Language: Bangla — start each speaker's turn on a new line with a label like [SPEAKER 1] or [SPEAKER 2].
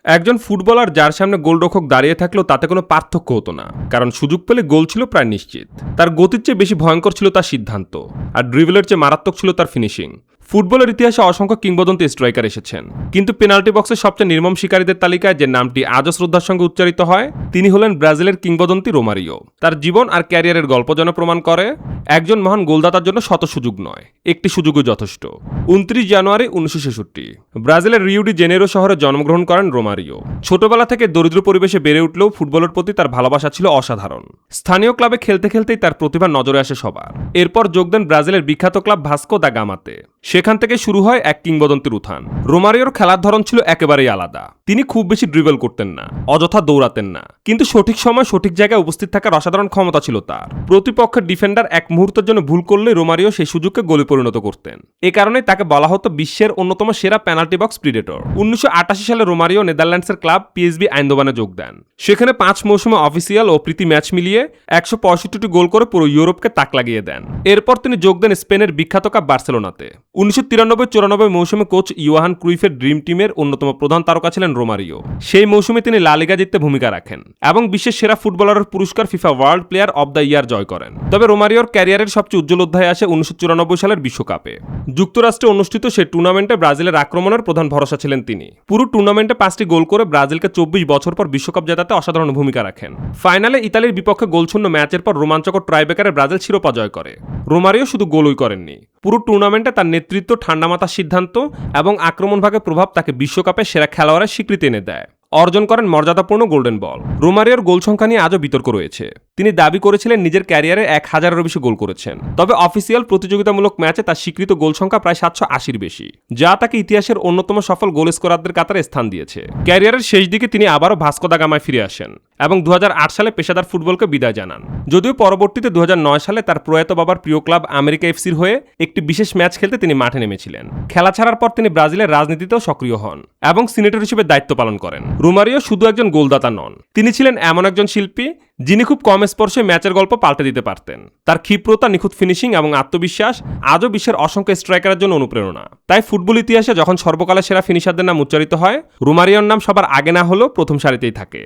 [SPEAKER 1] একজন ফুটবলার যার সামনে গোলরক্ষক দাঁড়িয়ে থাকলেও তাতে কোনো পার্থক্য হতো না, কারণ সুযোগ পেলে গোল ছিল প্রায় নিশ্চিত। তার গতির চেয়ে বেশি ভয়ঙ্কর ছিল তার সিদ্ধান্ত, আর ড্রিবলের চেয়ে মারাত্মক ছিল তার ফিনিশিং। ফুটবলের ইতিহাসে অসংখ্য কিংবদন্তি স্ট্রাইকার এসেছেন, কিন্তু পেনাল্টি বক্সের সবচেয়ে নির্মম শিকারীদের তালিকায় যে নামটি আজও শ্রদ্ধার সঙ্গে উচ্চারিত হয় তিনি হলেন ব্রাজিলের কিংবদন্তি রোমারিও। তার জীবন আর ক্যারিয়ারের গল্প যেন প্রমাণ করে একজন মহান গোলদাতার জন্য শত সুযোগ নয়, একটি সুযোগই যথেষ্ট। 29 জানুয়ারি 1966 ব্রাজিলের রিও ডি জেনেরো শহরে জন্মগ্রহণ করেন রোমারিও। ছোটবেলা থেকে দরিদ্র পরিবেশে বেড়ে উঠলেও ফুটবলের প্রতি তার ভালোবাসা ছিল অসাধারণ। স্থানীয় ক্লাবে খেলতে খেলতেই তার প্রতিভা নজরে আসে সবার। এরপর যোগ দেন ব্রাজিলের বিখ্যাত ক্লাব ভাস্কো দা গামাতে। সেখান থেকে শুরু হয় এক কিংবদন্তির উত্থান। রোমারিওর খেলার ধরন ছিল একেবারেই আলাদা। তিনি খুব বেশি ড্রিবল করতেন না, অযথা দৌড়াতেন না, কিন্তু সঠিক সময় সঠিক জায়গায় উপস্থিত থাকার অসাধারণ ক্ষমতা ছিল তার। প্রতিপক্ষের ডিফেন্ডার এক মুহূর্তের জন্য ভুল করলে রোমারিও সেই সুযোগকে গোলে পরিণত করতেন। এ কারণে তাকে বলা হতো বিশ্বের অন্যতম সেরা পেনাল্টি বক্স প্রিডেটর। 1988 সালে রোমারিও নেদারল্যান্ডসের ক্লাব পিএসভি আইন্দোবানে যোগ দেন। সেখানে 5 মৌসুমে অফিসিয়াল ও প্রীতি ম্যাচ মিলিয়ে 165টি গোল করে পুরো ইউরোপকে তাক লাগিয়ে দেন। এরপর তিনি যোগ দেন স্পেনের বিখ্যাত ক্লাব বার্সেলোনাতে। 1993-94 মৌসুমে কোচ ইয়োহান ক্রুইফের ড্রিম টিমের অন্যতম প্রধান তারকা ছিলেন রোমারিও। সেই মৌসুমে তিনি লা লিগা জিততে ভূমিকা রাখেন এবং বিশ্বের সেরা ফুটবলারের পুরস্কার FIFA world player of the year জয় করেন। তবে রোমারিওর ক্যারিয়ারের সবচেয়ে উজ্জ্বল অধ্যায় আসে 1994 সালের বিশ্বকাপে। যুক্তরাষ্ট্রে অনুষ্ঠিত সেই টুর্নামেন্টে ব্রাজিলের আক্রমণের প্রধান ভরসা ছিলেন তিনি। পুরো টুর্নামেন্টে 5টি গোল করে ব্রাজিলকে 24 বছর পর বিশ্বকাপ জেতাতে অসাধারণ ভূমিকা রাখেন। ফাইনালে ইতালির বিপক্ষে গোলশূন্য ম্যাচের পর রোমাঞ্চকর ট্রাইবেকারে ব্রাজিল শিরোপা জয় করে। রোমারিও শুধু গোলই করেননি, পুরো টুর্নামেন্টে তার নেতৃত্ব, ঠান্ডা মাথার সিদ্ধান্ত এবং আক্রমণ ভাগের প্রভাব তাকে বিশ্বকাপে সেরা খেলোয়াড়ের স্বীকৃতি এনে দেয়। অর্জন করেন মর্যাদাপূর্ণ গোল্ডেন বল। রোমারিওর গোল সংখ্যা নিয়ে আজও বিতর্ক রয়েছে। তিনি দাবি করেছিলেন নিজের ক্যারিয়ারে 1000-এরও বেশি গোল করেছেন, তবে অফিসিয়াল প্রতিযোগিতামূলক ম্যাচে তার স্বীকৃত গোল সংখ্যা প্রায় 780-র বেশি, যা তাকে ইতিহাসের অন্যতম সফল গোল স্কোরারদের কাতারে স্থান দিয়েছে। ক্যারিয়ারের শেষ দিকে তিনি আবারও ভাস্কো দা গামায় ফিরে আসেন এবং 2008 সালে পেশাদার ফুটবলকে বিদায় জানান। যদিও পরবর্তীতে 2009 সালে তার প্রয়াত বাবার প্রিয় ক্লাব আমেরিকা এফসির হয়ে একটি বিশেষ ম্যাচ খেলতে তিনি মাঠে নেমেছিলেন। খেলা ছাড়ার পর তিনি ব্রাজিলের রাজনীতিতেও সক্রিয় হন এবং সিনেটর হিসেবে দায়িত্ব পালন করেন। রোমারিও শুধু একজন গোলদাতা নন, তিনি ছিলেন এমন একজন শিল্পী যিনি খুব কম স্পর্শে ম্যাচের গল্প পাল্টে দিতে পারতেন। তার ক্ষিপ্রতা, নিখুঁত ফিনিশিং এবং আত্মবিশ্বাস আজও বিশ্বের অসংখ্য স্ট্রাইকারের জন্য অনুপ্রেরণা। তাই ফুটবল ইতিহাসে যখন সর্বকালের সেরা ফিনিশারদের নাম উচ্চারিত হয়, রোমারিওর নাম সবার আগে না হলেও প্রথম সারিতেই থাকে।